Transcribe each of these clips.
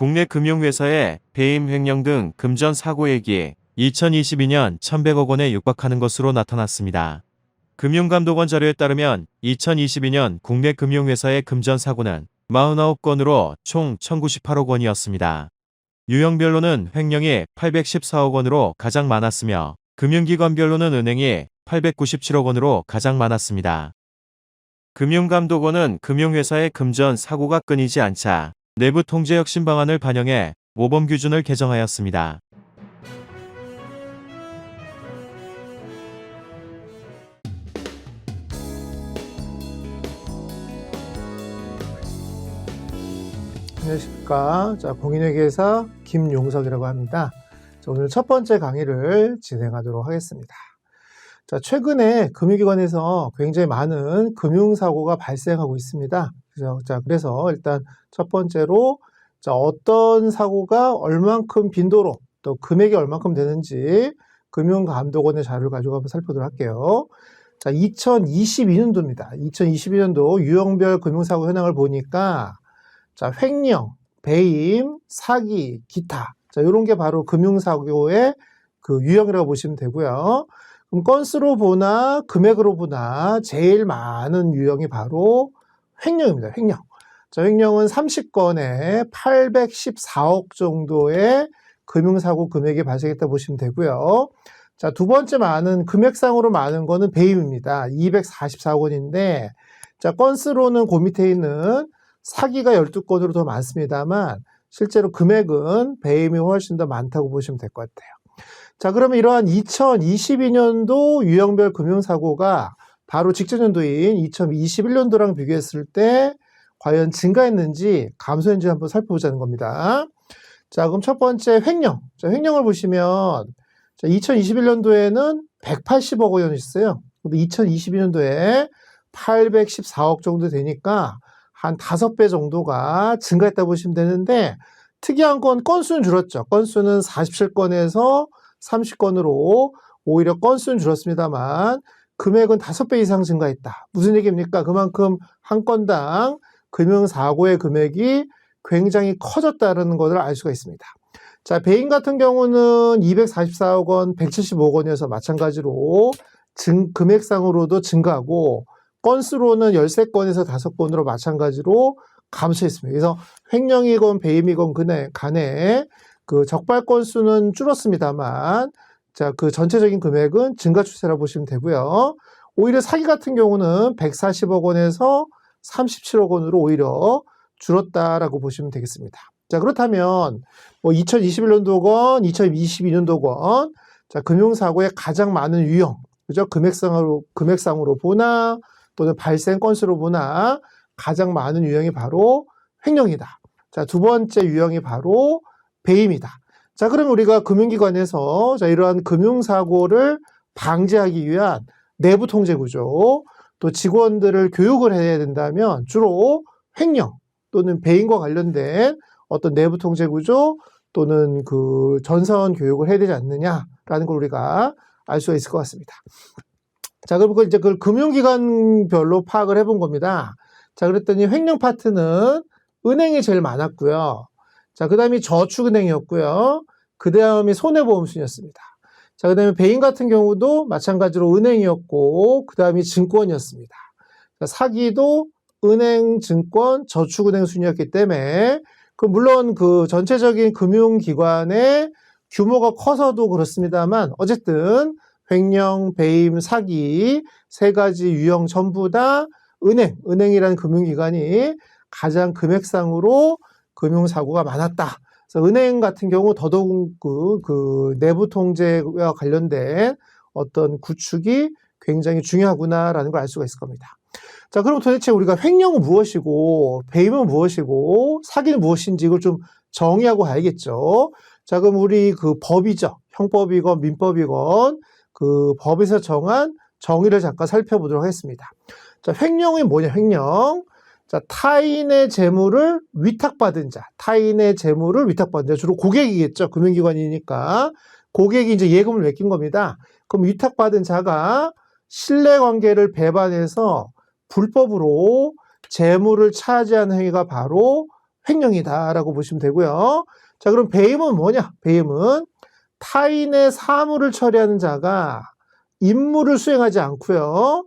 국내 금융회사의 배임 횡령 등 금전 사고액이 2022년 1,100억 원에 육박하는 것으로 나타났습니다. 금융감독원 자료에 따르면 2022년 국내 금융회사의 금전 사고는 49건으로 총 1,098억 원이었습니다. 유형별로는 횡령이 814억 원으로 가장 많았으며 금융기관별로는 은행이 897억 원으로 가장 많았습니다. 금융감독원은 금융회사의 금전 사고가 끊이지 않자 내부 통제 혁신 방안을 반영해 모범 기준을 개정하였습니다. 안녕하십니까. 자, 공인회계사 김용석이라고 합니다. 자, 오늘 첫 번째 강의를 진행하도록 하겠습니다. 자, 최근에 금융기관에서 굉장히 많은 금융사고가 발생하고 있습니다. 그래서 일단 첫 번째로 어떤 사고가 얼만큼 빈도로 또 금액이 얼만큼 되는지 금융감독원의 자료를 가지고 한번 살펴보도록 할게요. 자, 2022년도입니다. 2022년도 유형별 금융사고 현황을 보니까 자, 횡령, 배임, 사기, 기타. 자, 이런 게 바로 금융사고의 그 유형이라고 보시면 되고요. 그럼 건수로 보나 금액으로 보나 제일 많은 유형이 바로 횡령입니다. 횡령. 자, 횡령은 30건에 814억 정도의 금융사고 금액이 발생했다 보시면 되고요. 자, 두 번째 많은 금액상으로 많은 거는 배임입니다. 244억 원인데, 자, 건수로는 그 밑에 있는 사기가 12건으로 더 많습니다만 실제로 금액은 배임이 훨씬 더 많다고 보시면 될 것 같아요. 자, 그러면 이러한 2022년도 유형별 금융사고가 바로 직전 연도인 2021년도랑 비교했을 때 과연 증가했는지 감소했는지 한번 살펴보자는 겁니다. 자, 그럼 첫 번째 횡령. 자, 횡령을 보시면 2021년도에는 180억 원이 있어요. 근데 2022년도에 814억 정도 되니까 한 5배 정도가 증가했다고 보시면 되는데 특이한 건 건수는 줄었죠. 건수는 47건에서 30건으로 오히려 건수는 줄었습니다만 금액은 5배 이상 증가했다. 무슨 얘기입니까? 그만큼 한 건당 금융사고의 금액이 굉장히 커졌다는 것을 알 수가 있습니다. 자, 배임 같은 경우는 244억 원, 175억 원이어서 마찬가지로 금액상으로도 증가하고 건수로는 13건에서 5건으로 마찬가지로 감소했습니다. 그래서 횡령이건 배임이건 간에 그 적발 건수는 줄었습니다만 자, 그 전체적인 금액은 증가 추세라고 보시면 되고요. 오히려 사기 같은 경우는 140억 원에서 37억 원으로 오히려 줄었다라고 보시면 되겠습니다. 자, 그렇다면 뭐 2021년도건, 2022년도건 자, 금융사고의 가장 많은 유형, 그죠? 금액상으로 보나 또는 발생 건수로 보나 가장 많은 유형이 바로 횡령이다. 자, 두 번째 유형이 바로 배임이다. 자, 그럼 우리가 금융기관에서 자, 이러한 금융사고를 방지하기 위한 내부 통제 구조, 또 직원들을 교육을 해야 된다면 주로 횡령 또는 배임과 관련된 어떤 내부 통제 구조 또는 그 전선 교육을 해야 되지 않느냐라는 걸 우리가 알 수가 있을 것 같습니다. 자, 그럼 이제 그걸 금융기관별로 파악을 해본 겁니다. 자, 그랬더니 횡령 파트는 은행이 제일 많았고요. 자, 그 다음이 저축은행이었고요. 그 다음이 손해보험순이었습니다. 자, 그 다음에 배임 같은 경우도 마찬가지로 은행이었고, 그 다음이 증권이었습니다. 자, 사기도 은행, 증권, 저축은행 순이었기 때문에, 물론 그 전체적인 금융기관의 규모가 커서도 그렇습니다만, 어쨌든 횡령, 배임, 사기 세 가지 유형 전부 다 은행이라는 금융기관이 가장 금액상으로 금융사고가 많았다. 그래서 은행 같은 경우 더더욱 그 내부 통제와 관련된 어떤 구축이 굉장히 중요하구나라는 걸 알 수가 있을 겁니다. 자, 그럼 도대체 우리가 횡령은 무엇이고, 배임은 무엇이고, 사기는 무엇인지 이걸 좀 정의하고 가야겠죠. 자, 그럼 우리 그 법이죠. 형법이건 민법이건 그 법에서 정한 정의를 잠깐 살펴보도록 하겠습니다. 자, 횡령이 뭐냐, 횡령. 자, 타인의 재물을 위탁받은 자. 주로 고객이겠죠. 금융기관이니까. 고객이 이제 예금을 맡긴 겁니다. 그럼 위탁받은 자가 신뢰관계를 배반해서 불법으로 재물을 차지하는 행위가 바로 횡령이다라고 보시면 되고요. 자, 그럼 배임은 뭐냐? 배임은 타인의 사물을 처리하는 자가 임무를 수행하지 않고요.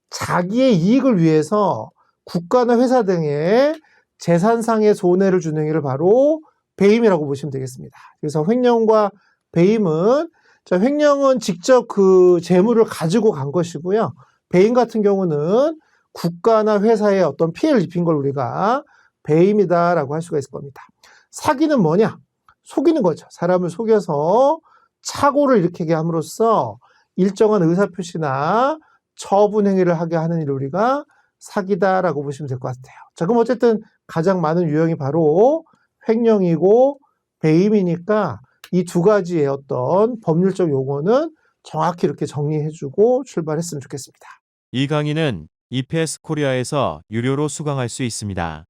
자기의 이익을 위해서 국가나 회사 등의 재산상의 손해를 주는 행위를 바로 배임이라고 보시면 되겠습니다. 그래서 횡령과 배임은, 자, 횡령은 직접 그 재물을 가지고 간 것이고요. 배임 같은 경우는 국가나 회사에 어떤 피해를 입힌 걸 우리가 배임이다라고 할 수가 있을 겁니다. 사기는 뭐냐? 속이는 거죠. 사람을 속여서 착오를 일으키게 함으로써 일정한 의사표시나 처분 행위를 하게 하는 일을 우리가 사기다라고 보시면 될 것 같아요. 자, 그럼 어쨌든 가장 많은 유형이 바로 횡령이고 배임이니까 이 두 가지의 어떤 법률적 용어는 정확히 이렇게 정리해주고 출발했으면 좋겠습니다. 이 강의는 EPS 코리아에서 유료로 수강할 수 있습니다.